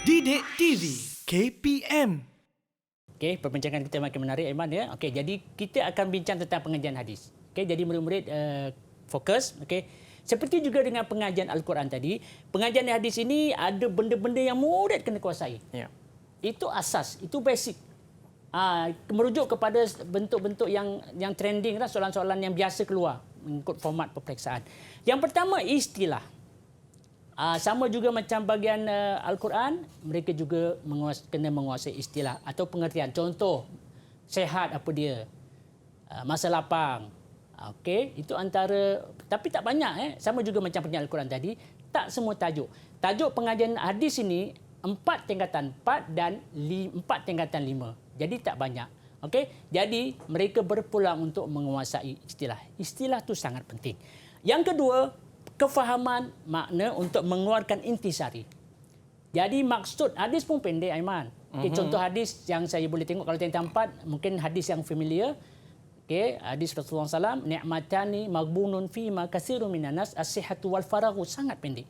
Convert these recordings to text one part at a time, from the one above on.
Didik TV KPM. Okey, perbincangan kita makin menarik, Aiman, ya. Okey, jadi kita akan bincang tentang pengajian hadis. Okey, jadi murid-murid fokus. Okey, seperti juga dengan pengajian Al-Quran tadi, pengajian hadis ini ada benda-benda yang murid kena kuasai. Ya. Itu asas, itu basic. Merujuk kepada bentuk-bentuk yang trending lah, soalan-soalan yang biasa keluar mengikut format peperiksaan. Yang pertama, istilah. Sama juga macam bahagian Al-Quran, mereka juga kena menguasai istilah atau pengertian. Contoh, sehat apa dia? Masa lapang. Okey, itu antara, tapi tak banyak. Sama juga macam pengajian Al-Quran tadi, tak semua tajuk. Tajuk pengajian hadis ini 4 tingkatan 4 dan 4 tingkatan 5. Jadi tak banyak. Okey, jadi mereka berpulang untuk menguasai istilah. Istilah tu sangat penting. Yang kedua, kefahaman makna untuk mengeluarkan intisari. Jadi maksud hadis pun pendek, Aiman. Okay, contoh hadis yang saya boleh tengok kalau tingkatan 4, mungkin hadis yang familiar. Okay, hadis Rasulullah SAW, ni'matani maghbunun fi ma katsirun minan nas as-sihhatu wal faraghu, sangat pendek.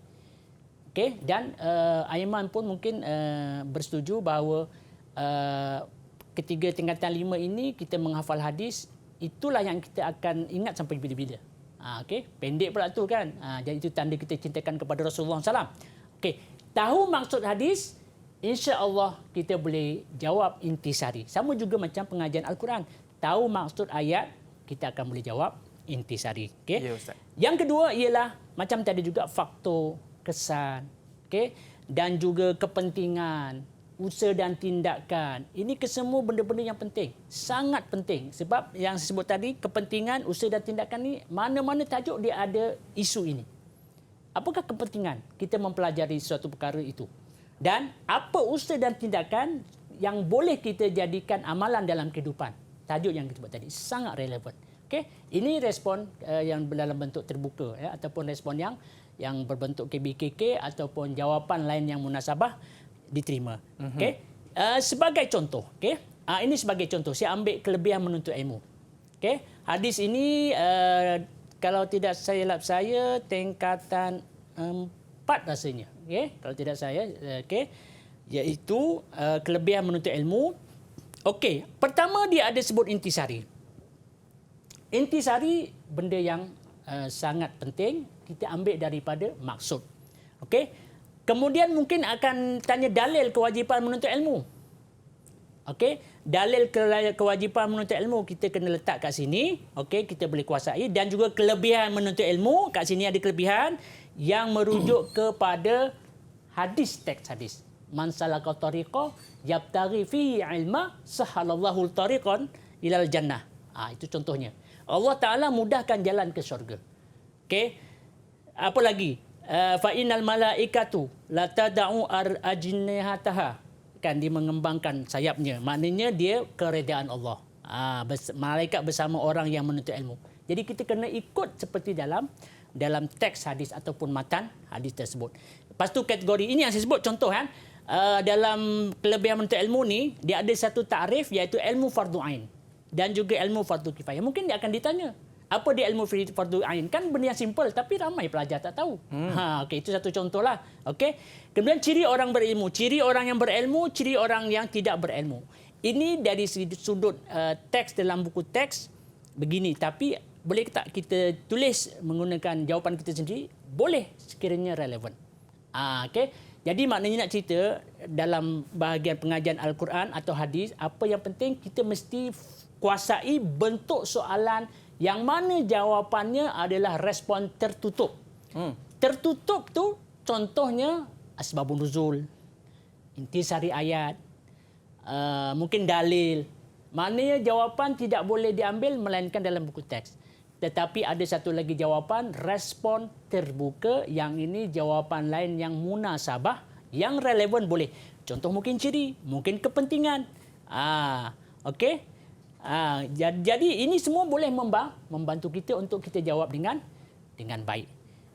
Okay, dan Aiman pun mungkin bersetuju bahawa ketiga tingkatan 5 ini kita menghafal hadis, itulah yang kita akan ingat sampai bila-bila. Okey, pendek pula tu kan. Jadi itu tanda kita cintakan kepada Rasulullah SAW. Okey, tahu maksud hadis, insya-Allah kita boleh jawab intisari. Sama juga macam pengajian Al-Quran. Tahu maksud ayat, kita akan boleh jawab intisari. Okey. Ya, Ustaz. Yang kedua ialah macam tadi juga faktor, kesan, okey, dan juga kepentingan, usaha dan tindakan. Ini kesemua benda-benda yang penting. Sangat penting. Sebab yang saya sebut tadi, kepentingan, usaha dan tindakan ni, mana-mana tajuk dia ada isu ini. Apakah kepentingan kita mempelajari suatu perkara itu? Dan apa usaha dan tindakan yang boleh kita jadikan amalan dalam kehidupan? Tajuk yang kita sebut tadi sangat relevan. Okey, ini respon yang dalam bentuk terbuka, ya, ataupun respon yang berbentuk KBKK ataupun jawapan lain yang munasabah diterima. Okey. Sebagai contoh, okey. Ini sebagai contoh, saya ambil kelebihan menuntut ilmu. Okey. Hadis ini kalau tidak silap saya tingkatan 4 rasanya. Okey. Kalau tidak saya, okey. Iaitu kelebihan menuntut ilmu. Okey, pertama dia ada sebut intisari. Intisari benda yang sangat penting kita ambil daripada maksud. Okey. Kemudian mungkin akan tanya dalil kewajipan menuntut ilmu. Okey, dalil kewajipan menuntut ilmu kita kena letak kat sini. Okey, kita boleh kuasai, dan juga kelebihan menuntut ilmu, kat sini ada kelebihan yang merujuk kepada hadis, teks hadis. Man salaka tariqa yabtaghi fihi ilma sahalallahu tariqan ilal jannah. Itu contohnya. Allah Taala mudahkan jalan ke syurga. Okey. Apa lagi? Fa innal malaikatu la tad'u ajnihataha, kan dia mengembangkan sayapnya, maknanya dia keredaan Allah. Malaikat bersama orang yang menuntut ilmu. Jadi kita kena ikut seperti dalam teks hadis ataupun matan hadis tersebut. Lepas tu kategori ini yang saya sebut contoh kan, dalam kelebihan menuntut ilmu ni dia ada satu takrif, iaitu ilmu fardu ain dan juga ilmu fardu kifayah. Mungkin dia akan ditanya, apa dia ilmu fardu ain? Kan benda yang simple tapi ramai pelajar tak tahu. Okey, itu satu contohlah. Okey. Kemudian ciri orang berilmu, ciri orang yang berilmu, ciri orang yang tidak berilmu. Ini dari sudut teks dalam buku teks begini, tapi boleh tak kita tulis menggunakan jawapan kita sendiri? Boleh sekiranya relevan. Okey. Jadi maknanya nak cerita dalam bahagian pengajian Al-Quran atau hadis, apa yang penting kita mesti kuasai bentuk soalan yang mana jawapannya adalah respon tertutup. Tertutup tu contohnya asbabun nuzul, intisari ayat, mungkin dalil. Maknanya jawapan tidak boleh diambil melainkan dalam buku teks. Tetapi ada satu lagi jawapan, respon terbuka, yang ini jawapan lain yang munasabah, yang relevan boleh. Contoh mungkin ciri, mungkin kepentingan. Okey. Jadi ini semua boleh membantu kita untuk kita jawab dengan baik.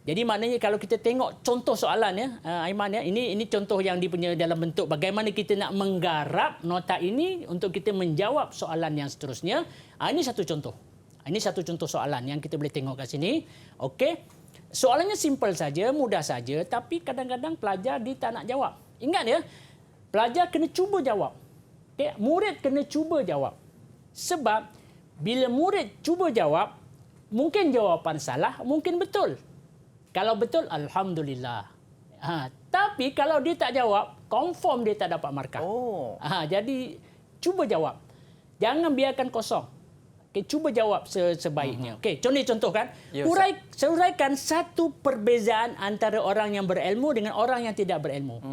Jadi maknanya kalau kita tengok contoh soalan, ya, Aiman, ya, ini contoh yang dipunya dalam bentuk bagaimana kita nak menggarap nota ini untuk kita menjawab soalan yang seterusnya. Ini satu contoh. Ini satu contoh soalan yang kita boleh tengok kat sini. Okey. Soalannya simple saja, mudah saja, tapi kadang-kadang pelajar dia tak nak jawab. Ingat ya, pelajar kena cuba jawab. Okay? Murid kena cuba jawab. Sebab bila murid cuba jawab, mungkin jawapan salah, mungkin betul. Kalau betul, alhamdulillah. Tapi kalau dia tak jawab, confirm dia tak dapat markah. Jadi cuba jawab. Jangan biarkan kosong. Okay, cuba jawab sebaiknya. Okay, contoh kan. Uraikan satu perbezaan antara orang yang berilmu dengan orang yang tidak berilmu.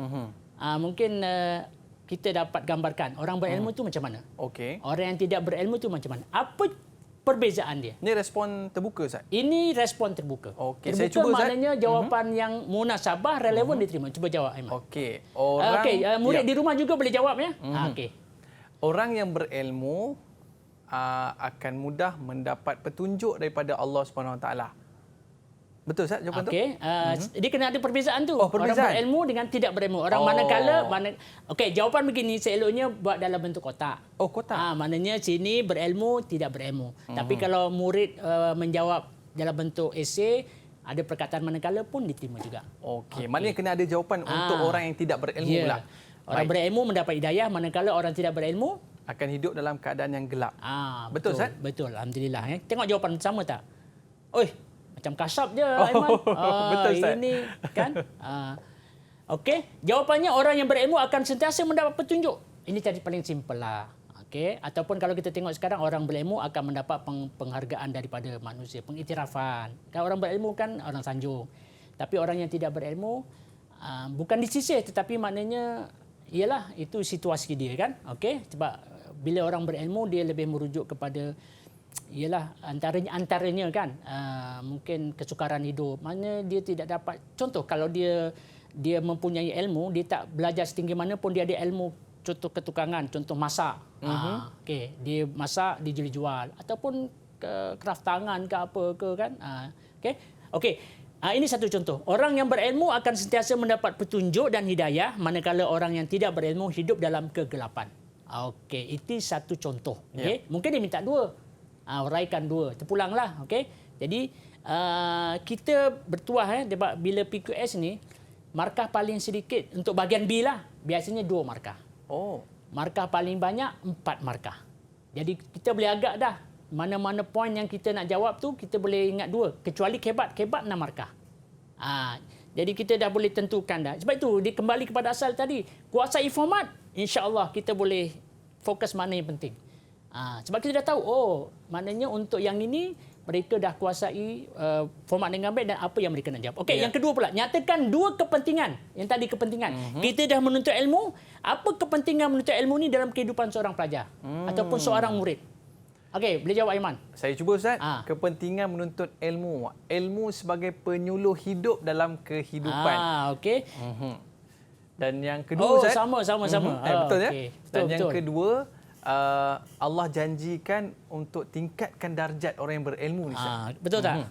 Mungkin kita dapat gambarkan orang berilmu tu macam mana. Orang yang tidak berilmu tu macam mana. Apa perbezaan dia? Ini respon terbuka, Ustaz? Ini respon terbuka. Okey, terbuka saya cuba, maknanya jawapan yang munasabah, relevan diterima. Cuba jawab, Aiman. Murid di rumah juga boleh jawab ya. Orang yang berilmu akan mudah mendapat petunjuk daripada Allah Subhanahu Wa Taala. Betul, Ustaz, jawapan tu? Dia kena ada perbezaan tu. Perbezaan. Orang berilmu dengan tidak berilmu. Orang jawapan begini seeloknya buat dalam bentuk kotak. Kotak. Maknanya sini berilmu, tidak berilmu. Tapi kalau murid menjawab dalam bentuk esei, ada perkataan manakala pun diterima juga. Maknanya kena ada jawapan untuk orang yang tidak berilmu pula. Orang berilmu mendapat hidayah, manakala orang tidak berilmu akan hidup dalam keadaan yang gelap. Betul, Ustaz? Betul, alhamdulillah. Tengok jawapan sama tak? Macam kasap je, Aiman. Betul, Ustaz. Ini kan. Jawapannya orang yang berilmu akan sentiasa mendapat petunjuk. Ini tadi paling simple lah. Ataupun kalau kita tengok sekarang, orang berilmu akan mendapat penghargaan daripada manusia, pengiktirafan. Kalau orang berilmu kan orang sanjung. Tapi orang yang tidak berilmu bukan disisih, tetapi maknanya ialah itu situasi dia kan. Sebab bila orang berilmu dia lebih merujuk kepada ialah antaranya kan mungkin kesukaran hidup. Mana dia tidak dapat, contoh kalau dia mempunyai ilmu, dia tak belajar setinggi mana pun dia ada ilmu, contoh ketukangan, contoh masak. Dia masak, dia jual ataupun craft tangan ke apa ke kan. Ini satu contoh. Orang yang berilmu akan sentiasa mendapat petunjuk dan hidayah, manakala orang yang tidak berilmu hidup dalam kegelapan. Itu satu contoh. Mungkin dia minta dua. Uraikan dua. Terpulanglah. Jadi kita bertuah bila PQS ni, markah paling sedikit untuk bahagian B lah. Biasanya 2 markah. Markah paling banyak 4 markah. Jadi kita boleh agak dah. Mana-mana poin yang kita nak jawab tu, kita boleh ingat 2. Kecuali kebat 6 markah. Jadi kita dah boleh tentukan dah. Sebab itu, dia kembali kepada asal tadi. Kuasai format, insya-Allah kita boleh fokus mana yang penting. Sebab kita dah tahu, maknanya untuk yang ini, mereka dah kuasai format dengan baik dan apa yang mereka nak jawab. Yang kedua pula, nyatakan 2 kepentingan. Yang tadi kepentingan. Kita dah menuntut ilmu, apa kepentingan menuntut ilmu ni dalam kehidupan seorang pelajar ataupun seorang murid? Boleh jawab, Aiman? Saya cuba, Ustaz. Kepentingan menuntut ilmu. Ilmu sebagai penyuluh hidup dalam kehidupan. Dan yang kedua, Ustaz. Sama. Betul ya? Dan yang kedua, Allah janjikan untuk tingkatkan darjat orang yang berilmu ni, Ustaz. Betul tak?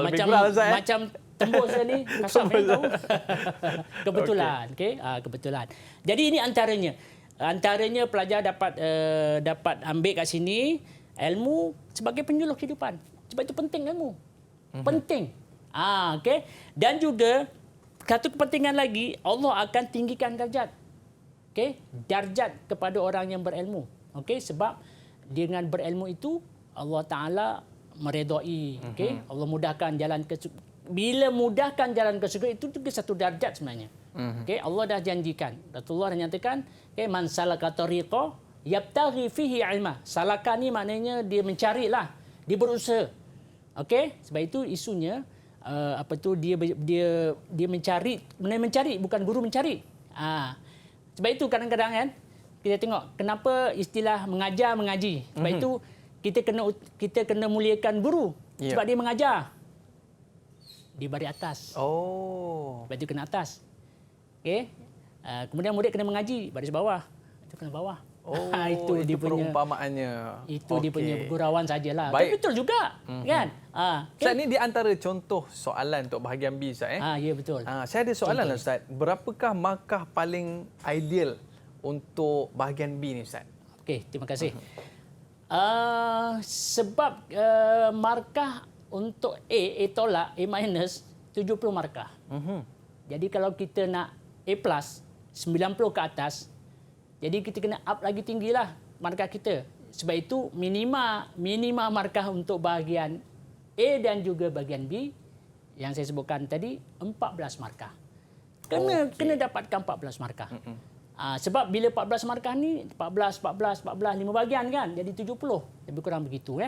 Lebih kurang, Ustaz, macam tembus ni kasar tahu. Kebetulan, kebetulan. Jadi ini antaranya pelajar dapat ambil kat sini ilmu sebagai penyuluh kehidupan. Sebab itu penting ilmu. Penting. Dan juga satu kepentingan lagi, Allah akan tinggikan darjat. Darjat kepada orang yang berilmu. Sebab dengan berilmu itu Allah Taala meredai. Allah mudahkan jalan ke bila mudahkan jalan ke syurga itu juga satu darjat sebenarnya. Allah dah janjikan. Rasulullah dah nyatakan, man salaka tariqa yabtaghi fihi ilma. Salaka ni maknanya dia mencarilah, dia berusaha. Sebab itu isunya dia mencari bukan guru mencari. Sebab itu kadang-kadang kan kita tengok kenapa istilah mengajar mengaji. Sebab itu kita kena muliakan guru sebab dia mengajar. Di baris atas. Sebab itu kena atas. Kemudian murid kena mengaji baris bawah. Itu kena bawah. Itu dia punya perumpamaannya. Itu dia punya gurauan sajalah. Tapi betul juga, kan? Ustaz, ni di antara contoh soalan untuk bahagian B, Ustaz. Ya, betul. Saya ada soalan lah, Ustaz. Berapakah markah paling ideal untuk bahagian B ni, Ustaz? Terima kasih. Sebab markah untuk A tolak, A minus, 70 markah. Jadi kalau kita nak A plus, 90 ke atas, jadi kita kena up lagi tinggilah markah kita. Sebab itu minima markah untuk bahagian A dan juga bahagian B yang saya sebutkan tadi 14 markah. Kena dapatkan 14 markah. Sebab bila 14 markah ni 14, 5 bahagian kan, jadi 70. Lebih kurang begitu.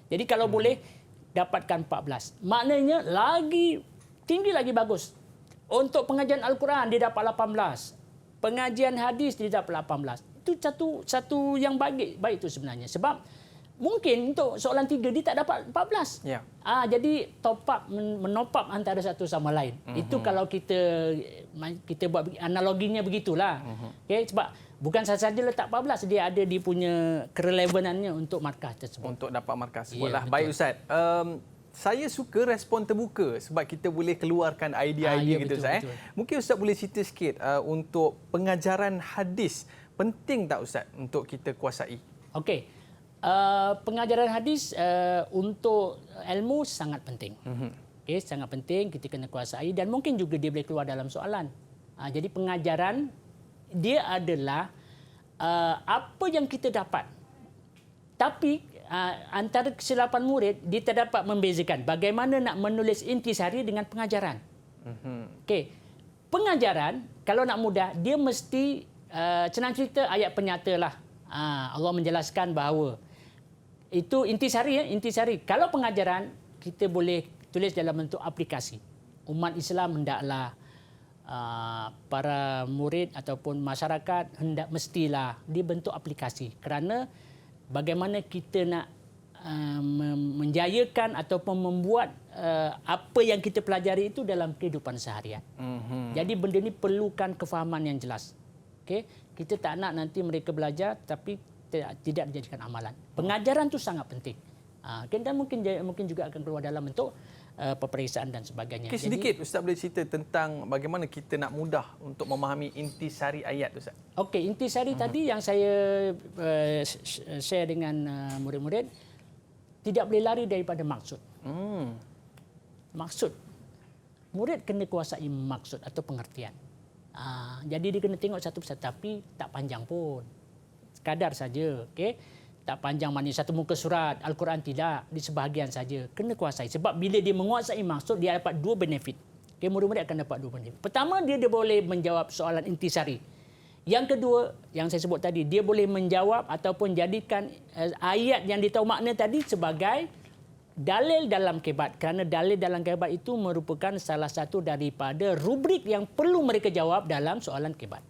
Jadi kalau boleh dapatkan 14. Maknanya lagi tinggi lagi bagus. Untuk pengajian Al-Quran dia dapat 18. Pengajian hadis dia dapat 18. Itu satu yang baik itu sebenarnya. Sebab mungkin untuk soalan 3 dia tak dapat 14. Ya. Jadi top up, menop up antara satu sama lain. Itu kalau kita buat analoginya begitulah. Okay, sebab bukan sahaja letak 14, dia ada dia punya kerelevanannya untuk markah tersebut. Untuk dapat markah tersebut. Ya, Baik Ustaz. Saya suka respon terbuka sebab kita boleh keluarkan idea-idea gitu Ustaz. Betul. Mungkin Ustaz boleh cerita sikit untuk pengajaran hadis. Penting tak Ustaz untuk kita kuasai? Okey. Pengajaran hadis untuk ilmu sangat penting. Okay, sangat penting kita kena kuasai dan mungkin juga dia boleh keluar dalam soalan. Jadi pengajaran dia adalah apa yang kita dapat. Tapi antara kesilapan murid dia tak dapat membezakan bagaimana nak menulis intisari dengan pengajaran. Okey. Pengajaran kalau nak mudah dia mesti senang cerita ayat penyata lah. Allah menjelaskan bahawa itu intisari. Kalau pengajaran kita boleh tulis dalam bentuk aplikasi. Umat Islam hendaklah para murid ataupun masyarakat mestilah dibentuk aplikasi kerana bagaimana kita nak menjayakan ataupun membuat apa yang kita pelajari itu dalam kehidupan seharian. Jadi benda ini perlukan kefahaman yang jelas. Okay? Kita tak nak nanti mereka belajar tapi tidak dijadikan amalan. Pengajaran itu sangat penting. Dan mungkin juga akan keluar dalam bentuk peperiksaan dan sebagainya. Okay, sedikit Ustaz boleh cerita tentang bagaimana kita nak mudah untuk memahami intisari ayat Ustaz. Okey, intisari tadi yang saya share dengan murid-murid tidak boleh lari daripada maksud. Maksud. Murid kena kuasai maksud atau pengertian. Jadi dia kena tengok satu persatu tapi tak panjang pun. Sekadar saja, okey. Tak panjang maknanya satu muka surat Al-Quran tidak, di sebahagian saja. Kena kuasai sebab bila dia menguasai maksud dia dapat dua benefit. Okey, murid-murid akan dapat dua benefit. Pertama dia boleh menjawab soalan intisari. Yang kedua yang saya sebut tadi dia boleh menjawab ataupun jadikan ayat yang dia tahu makna tadi sebagai dalil dalam kebat kerana dalil dalam kebat itu merupakan salah satu daripada rubrik yang perlu mereka jawab dalam soalan kebat.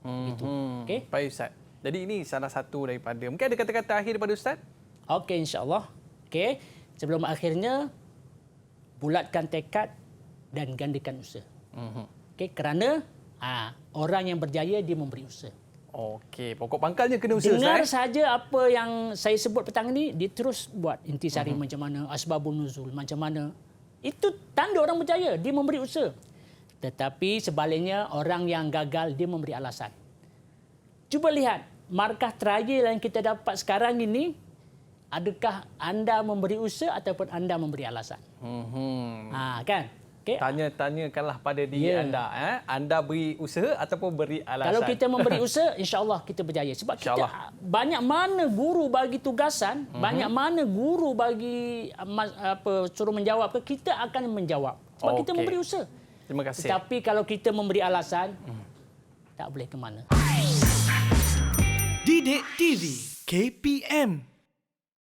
Itu. Okey. Baik Ustaz. Jadi ini salah satu daripada. Mungkin ada kata-kata akhir daripada Ustaz? Okey, insya-Allah. Okey. Sebelum akhirnya bulatkan tekad dan gandakan usaha. Okey, kerana orang yang berjaya dia memberi usaha. Okey, pokok pangkalnya kena usaha. Dengar saja apa yang saya sebut petang ini, dia terus buat intisari macam mana, asbabun nuzul macam mana. Itu tanda orang berjaya, dia memberi usaha. Tetapi sebaliknya orang yang gagal dia memberi alasan. Cuba lihat markah trial yang kita dapat sekarang ini, adakah anda memberi usaha ataupun anda memberi alasan? Kan? Okay. Tanya-tanyakanlah pada diri anda. Anda beri usaha ataupun beri alasan? Kalau kita memberi usaha, insya-Allah kita berjaya. Sebab kita banyak mana guru bagi tugasan, banyak mana guru bagi suruh menjawab, kita akan menjawab. Sebab kita memberi usaha. Terima kasih. Tetapi kalau kita memberi alasan, tak boleh ke mana. Didik TV KPM